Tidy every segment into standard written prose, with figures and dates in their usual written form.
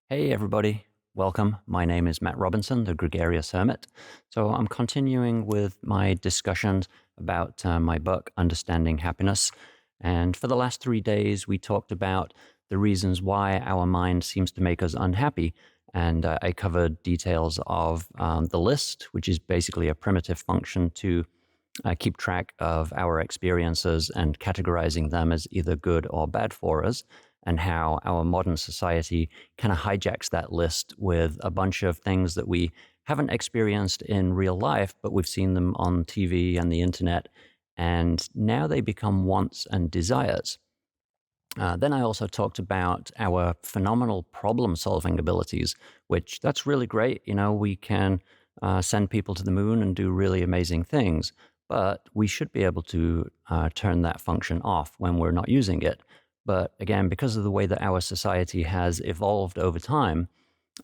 Hey, everybody. Welcome. My name is Matt Robinson, the Gregarious Hermit. So, I'm continuing with my discussions about my book, Understanding Happiness. And for the last 3 days, we talked about the reasons why our mind seems to make us unhappy. And I covered details of the list, which is basically a primitive function to keep track of our experiences and categorizing them as either good or bad for us, and how our modern society kind of hijacks that list with a bunch of things that we haven't experienced in real life, but we've seen them on TV and the internet. And now they become wants and desires. Then I also talked about our phenomenal problem solving abilities, which that's really great. We can send people to the moon and do really amazing things, but we should be able to turn that function off when we're not using it. But again, because of the way that our society has evolved over time,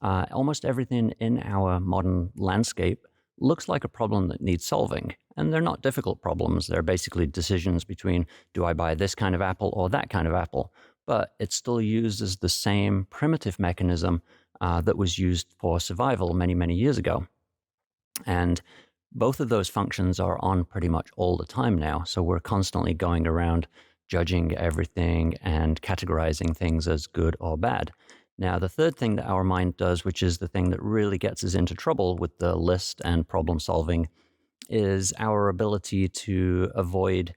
almost everything in our modern landscape looks like a problem that needs solving. And they're not difficult problems. They're basically decisions between do I buy this kind of apple or that kind of apple? But it still uses the same primitive mechanism that was used for survival many, many years ago. And both of those functions are on pretty much all the time now. So we're constantly going around judging everything and categorizing things as good or bad. Now, the third thing that our mind does, which is the thing that really gets us into trouble with the list and problem solving, is our ability to avoid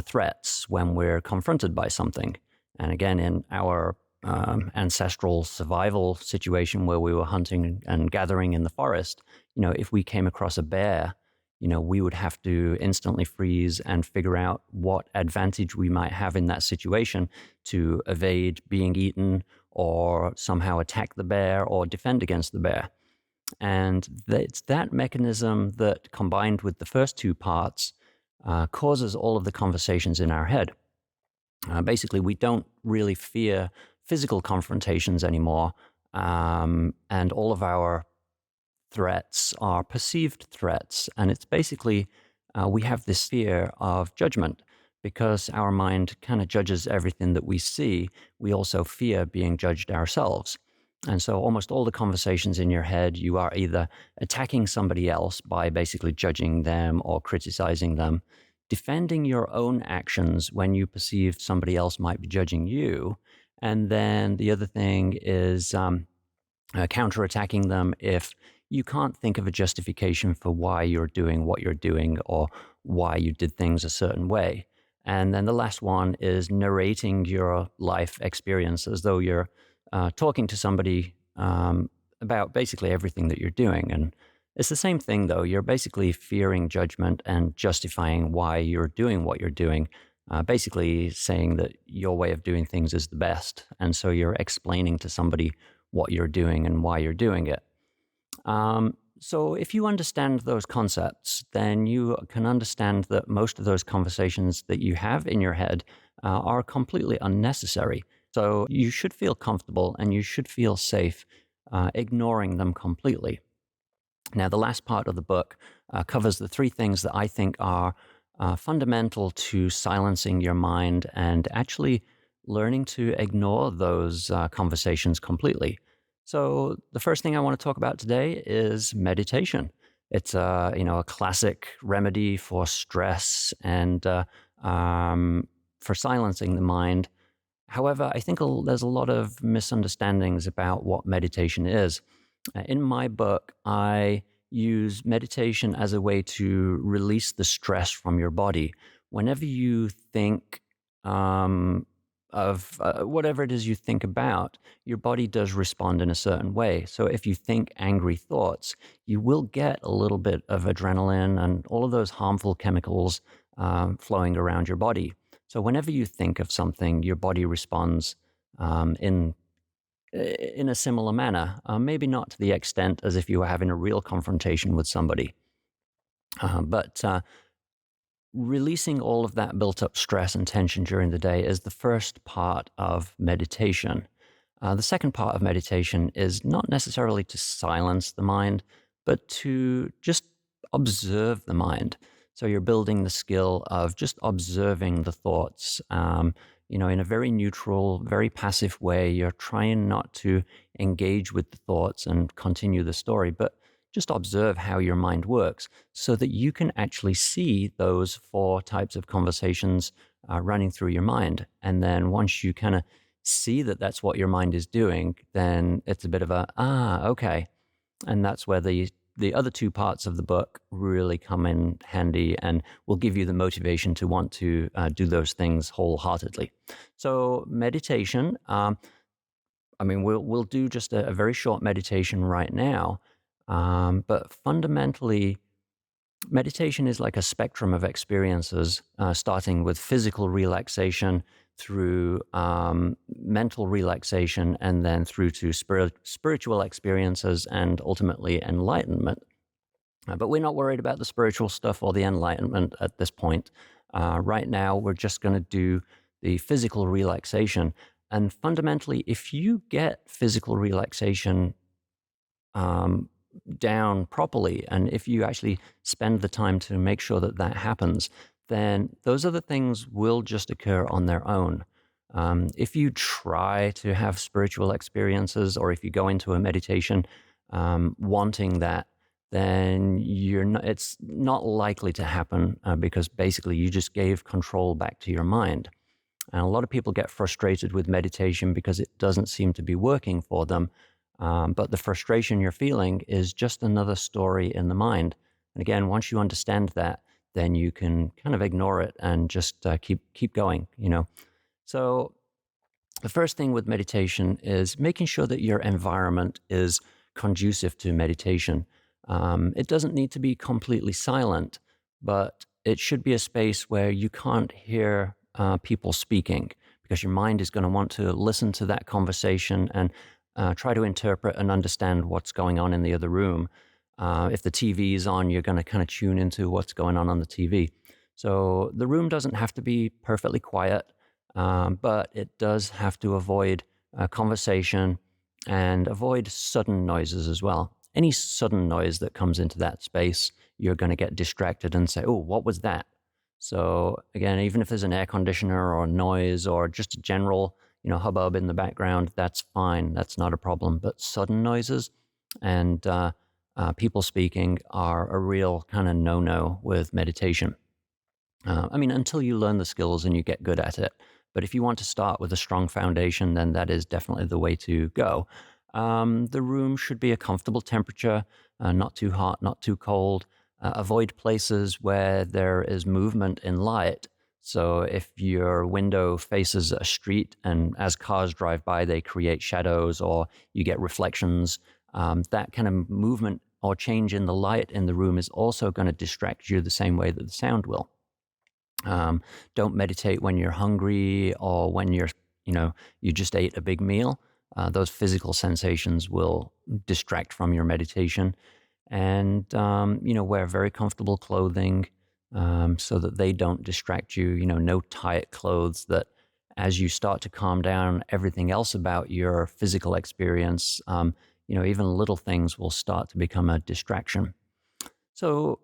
threats when we're confronted by something. And again, in our ancestral survival situation where we were hunting and gathering in the forest, if we came across a bear, we would have to instantly freeze and figure out what advantage we might have in that situation to evade being eaten or somehow attack the bear or defend against the bear. And it's that mechanism that, combined with the first two parts, causes all of the conversations in our head. Basically, we don't really fear physical confrontations anymore, and all of our threats are perceived threats. And it's basically, we have this fear of judgment because our mind kind of judges everything that we see. We also fear being judged ourselves. And so almost all the conversations in your head, you are either attacking somebody else by basically judging them or criticizing them, defending your own actions when you perceive somebody else might be judging you. And then the other thing is counterattacking them if you can't think of a justification for why you're doing what you're doing or why you did things a certain way. And then the last one is narrating your life experience as though you're talking to somebody about basically everything that you're doing. And it's the same thing, though. You're basically fearing judgment and justifying why you're doing what you're doing, basically saying that your way of doing things is the best. And so you're explaining to somebody what you're doing and why you're doing it. So if you understand those concepts, then you can understand that most of those conversations that you have in your head are completely unnecessary. So you should feel comfortable and you should feel safe ignoring them completely. Now, the last part of the book covers the three things that I think are fundamental to silencing your mind and actually learning to ignore those conversations completely. So the first thing I want to talk about today is meditation. It's a classic remedy for stress and for silencing the mind. However, I think there's a lot of misunderstandings about what meditation is. In my book, I use meditation as a way to release the stress from your body. Whenever you think of whatever it is you think about, your body does respond in a certain way. So if you think angry thoughts, you will get a little bit of adrenaline and all of those harmful chemicals flowing around your body. So whenever you think of something, your body responds in a similar manner, maybe not to the extent as if you were having a real confrontation with somebody. But releasing all of that built up stress and tension during the day is the first part of meditation. The second part of meditation is not necessarily to silence the mind, but to just observe the mind. So you're building the skill of just observing the thoughts. in a very neutral, very passive way. You're trying not to engage with the thoughts and continue the story, but just observe how your mind works so that you can actually see those four types of conversations running through your mind. And then once you kind of see that that's what your mind is doing, then it's a bit of okay. And that's where the other two parts of the book really come in handy and will give you the motivation to want to do those things wholeheartedly. So meditation, we'll do just a very short meditation right now, but fundamentally, meditation is like a spectrum of experiences, starting with physical relaxation through mental relaxation, and then through to spiritual experiences and ultimately enlightenment. But we're not worried about the spiritual stuff or the enlightenment at this point. Right now, we're just going to do the physical relaxation. And fundamentally, if you get physical relaxation um, down properly, and if you actually spend the time to make sure that that happens, then those other things will just occur on their own. If you try to have spiritual experiences, or if you go into a meditation wanting that, then it's not likely to happen because basically you just gave control back to your mind. And a lot of people get frustrated with meditation because it doesn't seem to be working for them. But the frustration you're feeling is just another story in the mind. And again, once you understand that, then you can kind of ignore it and just keep going. So the first thing with meditation is making sure that your environment is conducive to meditation. It doesn't need to be completely silent, but it should be a space where you can't hear people speaking, because your mind is going to want to listen to that conversation and try to interpret and understand what's going on in the other room. If the TV is on, you're going to kind of tune into what's going on the TV. So the room doesn't have to be perfectly quiet, but it does have to avoid conversation and avoid sudden noises as well. Any sudden noise that comes into that space, you're going to get distracted and say, oh, what was that? So again, even if there's an air conditioner or noise or just a general hubbub in the background, that's fine. That's not a problem. But sudden noises and people speaking are a real kind of no-no with meditation. Until you learn the skills and you get good at it. But if you want to start with a strong foundation, then that is definitely the way to go. The room should be a comfortable temperature, not too hot, not too cold. Avoid places where there is movement in light. So if your window faces a street and as cars drive by, they create shadows or you get reflections, that kind of movement or change in the light in the room is also going to distract you the same way that the sound will. Don't meditate when you're hungry or when you just ate a big meal. Those physical sensations will distract from your meditation. And, wear very comfortable clothing so that they don't distract you. No tight clothes that as you start to calm down, everything else about your physical experience, even little things will start to become a distraction. So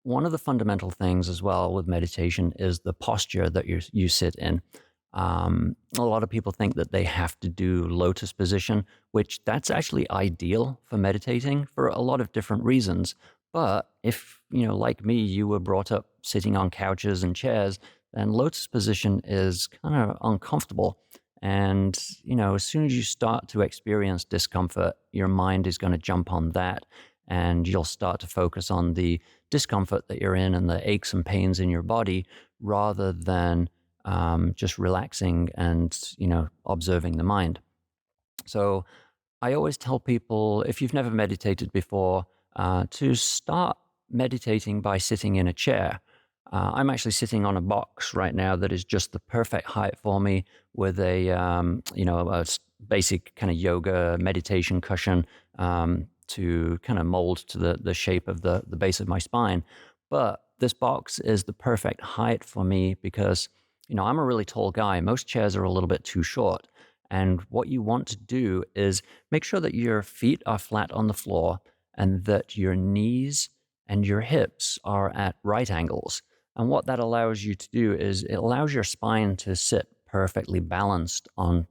one of the fundamental things as well with meditation is the posture that you sit in. A lot of people think that they have to do lotus position, which that's actually ideal for meditating for a lot of different reasons. But if, like me, you were brought up sitting on couches and chairs, then lotus position is kind of uncomfortable. And, as soon as you start to experience discomfort, your mind is going to jump on that and you'll start to focus on the discomfort that you're in and the aches and pains in your body rather than just relaxing and, observing the mind. So I always tell people, if you've never meditated before, to start meditating by sitting in a chair. I'm actually sitting on a box right now that is just the perfect height for me with a basic kind of yoga meditation cushion to kind of mold to the shape of the base of my spine. But this box is the perfect height for me because, I'm a really tall guy. Most chairs are a little bit too short. And what you want to do is make sure that your feet are flat on the floor and that your knees and your hips are at right angles. And what that allows you to do is it allows your spine to sit perfectly balanced on,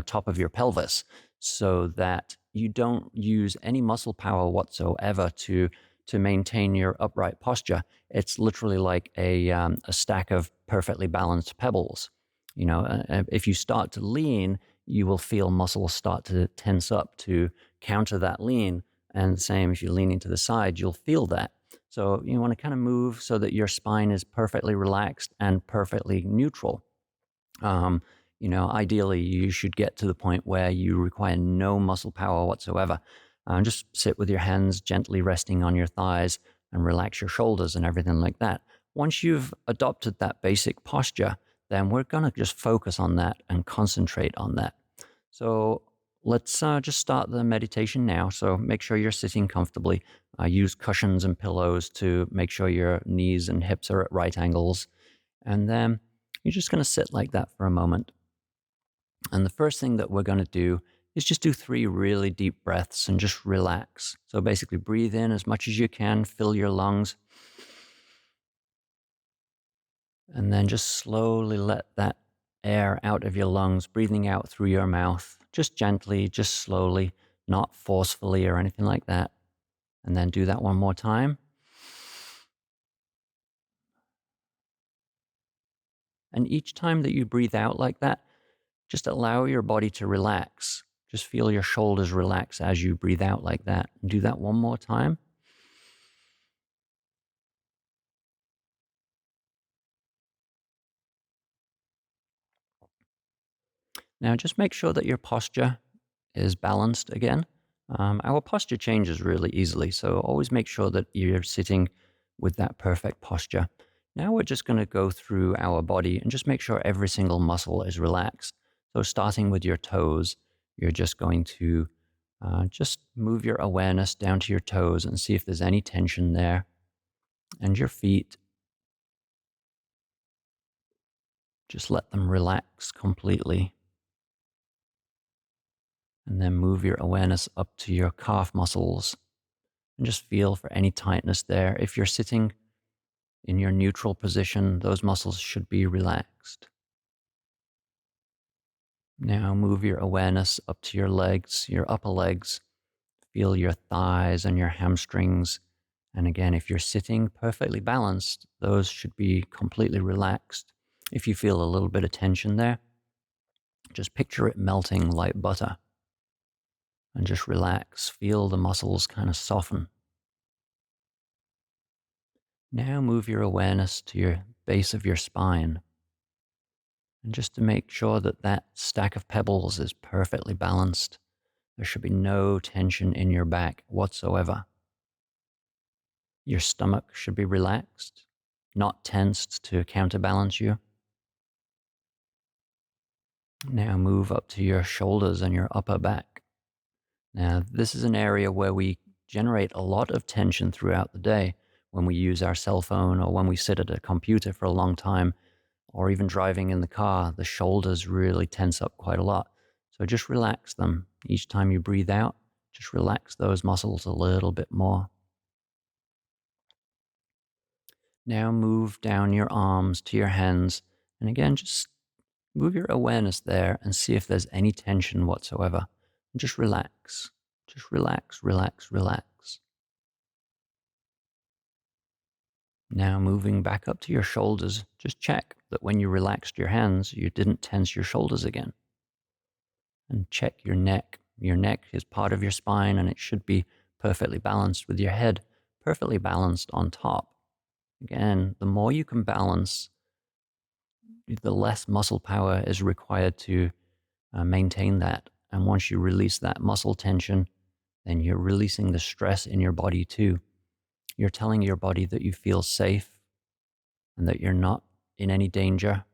top of your pelvis, so that you don't use any muscle power whatsoever to maintain your upright posture. It's literally like a stack of perfectly balanced pebbles. If you start to lean, you will feel muscles start to tense up to counter that lean. And same, if you're leaning to the side, you'll feel that. So you want to kind of move so that your spine is perfectly relaxed and perfectly neutral. Um, Ideally, you should get to the point where you require no muscle power whatsoever. Just sit with your hands gently resting on your thighs and relax your shoulders and everything like that. Once you've adopted that basic posture, then we're going to just focus on that and concentrate on that. So let's just start the meditation now. So make sure you're sitting comfortably. Use cushions and pillows to make sure your knees and hips are at right angles. And then you're just going to sit like that for a moment. And the first thing that we're going to do is just do 3 really deep breaths and just relax. So basically breathe in as much as you can, fill your lungs, and then just slowly let that air out of your lungs, breathing out through your mouth, just gently, just slowly, not forcefully or anything like that. And then do that one more time. And each time that you breathe out like that, just allow your body to relax. Just feel your shoulders relax as you breathe out like that. And do that one more time. Now, just make sure that your posture is balanced again. Our posture changes really easily, so always make sure that you're sitting with that perfect posture. Now we're just going to go through our body and just make sure every single muscle is relaxed. So starting with your toes, you're just going to just move your awareness down to your toes and see if there's any tension there. And your feet, just let them relax completely. And then move your awareness up to your calf muscles and just feel for any tightness there. If you're sitting in your neutral position, those muscles should be relaxed. Now move your awareness up to your legs, your upper legs. Feel your thighs and your hamstrings. And again, if you're sitting perfectly balanced, those should be completely relaxed. If you feel a little bit of tension there, just picture it melting like butter. And just relax. Feel the muscles kind of soften. Now move your awareness to your base of your spine. And just to make sure that that stack of pebbles is perfectly balanced, there should be no tension in your back whatsoever. Your stomach should be relaxed, not tensed to counterbalance you. Now move up to your shoulders and your upper back. Now, this is an area where we generate a lot of tension throughout the day when we use our cell phone or when we sit at a computer for a long time, or even driving in the car. The shoulders really tense up quite a lot. So just relax them. Each time you breathe out, just relax those muscles a little bit more. Now move down your arms to your hands. And again, just move your awareness there and see if there's any tension whatsoever. And just relax. Just relax, relax, relax. Now moving back up to your shoulders, just check that when you relaxed your hands, you didn't tense your shoulders again. And check your neck. Your neck is part of your spine and it should be perfectly balanced with your head perfectly balanced on top. Again, the more you can balance, the less muscle power is required to maintain that. And once you release that muscle tension, then you're releasing the stress in your body too. You're telling your body that you feel safe and that you're not in any danger.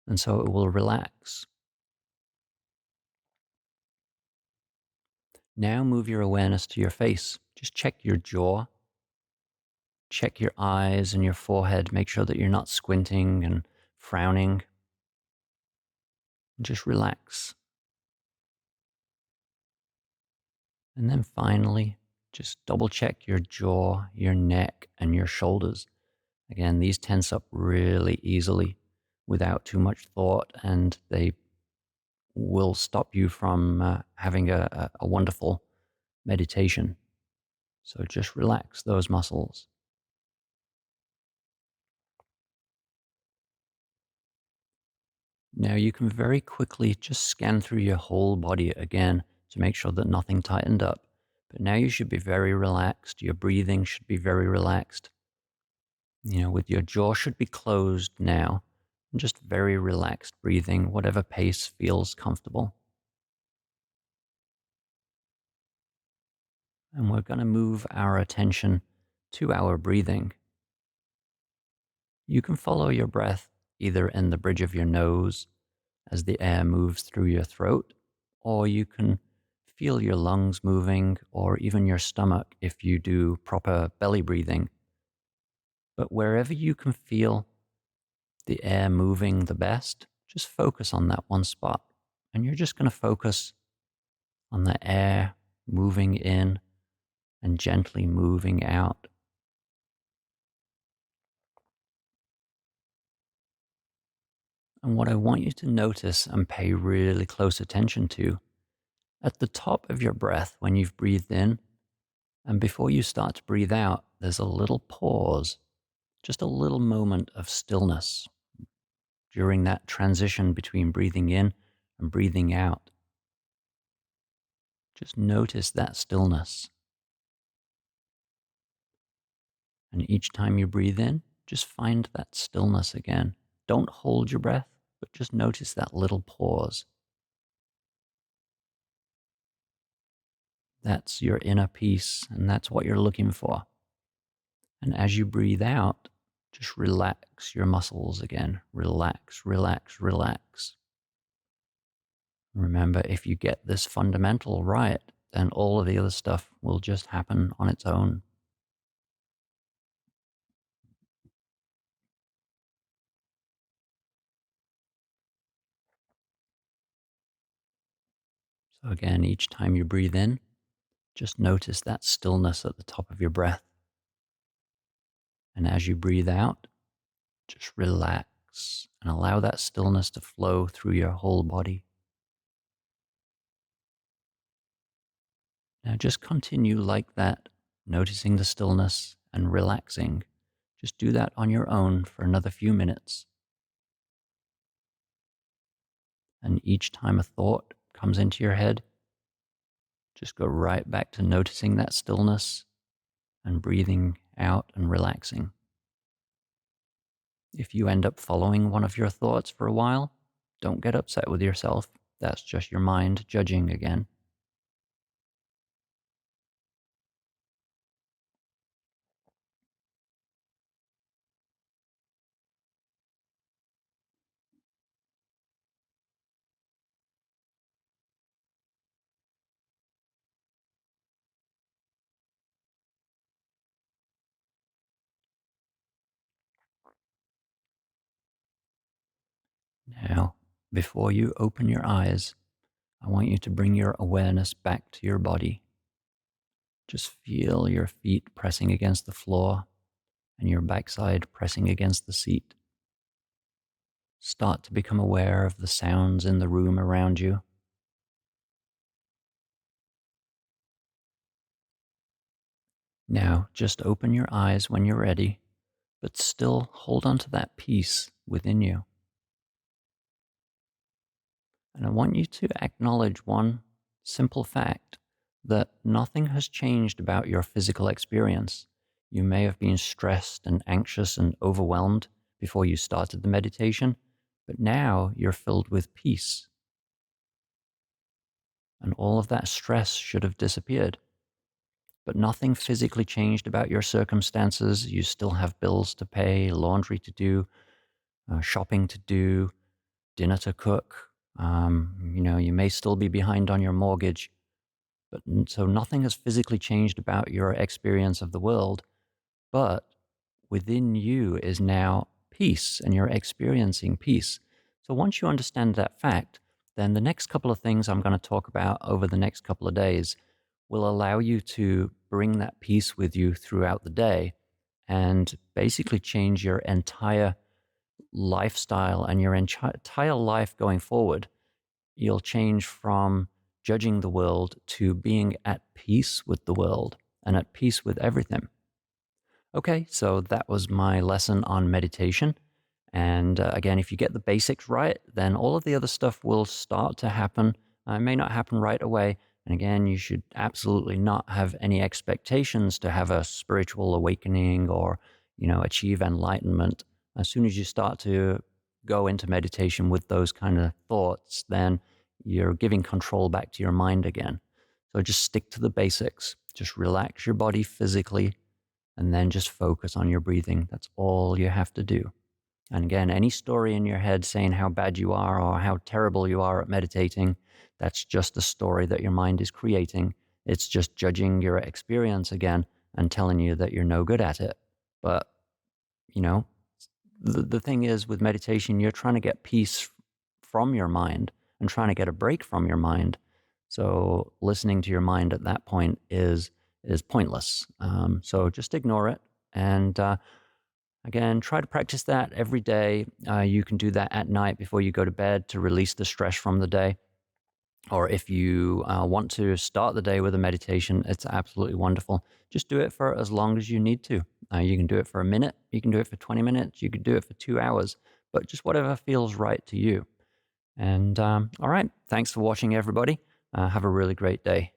And so it will relax. Now move your awareness to your face. Just check your jaw. Check your eyes and your forehead. Make sure that you're not squinting and frowning. Just relax. And then finally, just double check your jaw, your neck, and your shoulders. Again, these tense up really easily without too much thought, and they will stop you from having a wonderful meditation. So just relax those muscles. Now you can very quickly just scan through your whole body again to make sure that nothing tightened up. But now you should be very relaxed. Your breathing should be very relaxed. With your jaw should be closed now, and just very relaxed breathing, whatever pace feels comfortable. And we're going to move our attention to our breathing. You can follow your breath either in the bridge of your nose as the air moves through your throat, or you can feel your lungs moving, or even your stomach if you do proper belly breathing. But wherever you can feel the air moving the best, just focus on that one spot. And you're just going to focus on the air moving in and gently moving out. And what I want you to notice and pay really close attention to, at the top of your breath when you've breathed in, and before you start to breathe out, there's a little pause, just a little moment of stillness during that transition between breathing in and breathing out. Just notice that stillness. And each time you breathe in, just find that stillness again. Don't hold your breath, but just notice that little pause. That's your inner peace, and that's what you're looking for. And as you breathe out, just relax your muscles again. Relax, relax, relax. Remember, if you get this fundamental right, then all of the other stuff will just happen on its own. So again, each time you breathe in, just notice that stillness at the top of your breath. And as you breathe out, just relax and allow that stillness to flow through your whole body. Now just continue like that, noticing the stillness and relaxing. Just do that on your own for another few minutes. And each time a thought comes into your head, just go right back to noticing that stillness and breathing out and relaxing. If you end up following one of your thoughts for a while, don't get upset with yourself. That's just your mind judging again. Now, before you open your eyes, I want you to bring your awareness back to your body. Just feel your feet pressing against the floor and your backside pressing against the seat. Start to become aware of the sounds in the room around you. Now, just open your eyes when you're ready, but still hold on to that peace within you. And I want you to acknowledge one simple fact, that nothing has changed about your physical experience. You may have been stressed and anxious and overwhelmed before you started the meditation, but now you're filled with peace. And all of that stress should have disappeared. But nothing physically changed about your circumstances. You still have bills to pay, laundry to do, shopping to do, dinner to cook. You may still be behind on your mortgage, but so nothing has physically changed about your experience of the world, but within you is now peace, and you're experiencing peace. So once you understand that fact, then the next couple of things I'm going to talk about over the next couple of days will allow you to bring that peace with you throughout the day and basically change your entire lifestyle and your entire life going forward, you'll change from judging the world to being at peace with the world and at peace with everything. Okay, so that was my lesson on meditation. And again, if you get the basics right, then all of the other stuff will start to happen. It may not happen right away. And again, you should absolutely not have any expectations to have a spiritual awakening or, achieve enlightenment. As soon as you start to go into meditation with those kind of thoughts, then you're giving control back to your mind again. So just stick to the basics. Just relax your body physically and then just focus on your breathing. That's all you have to do. And again, any story in your head saying how bad you are or how terrible you are at meditating, that's just a story that your mind is creating. It's just judging your experience again and telling you that you're no good at it. But, you know, the thing is with meditation, you're trying to get peace from your mind and trying to get a break from your mind. So listening to your mind at that point is pointless. So just ignore it. And again, try to practice that every day. You can do that at night before you go to bed to release the stress from the day. Or if you want to start the day with a meditation, it's absolutely wonderful. Just do it for as long as you need to. You can do it for a minute, you can do it for 20 minutes, you could do it for 2 hours, but just whatever feels right to you. And all right, thanks for watching, everybody. Have a really great day.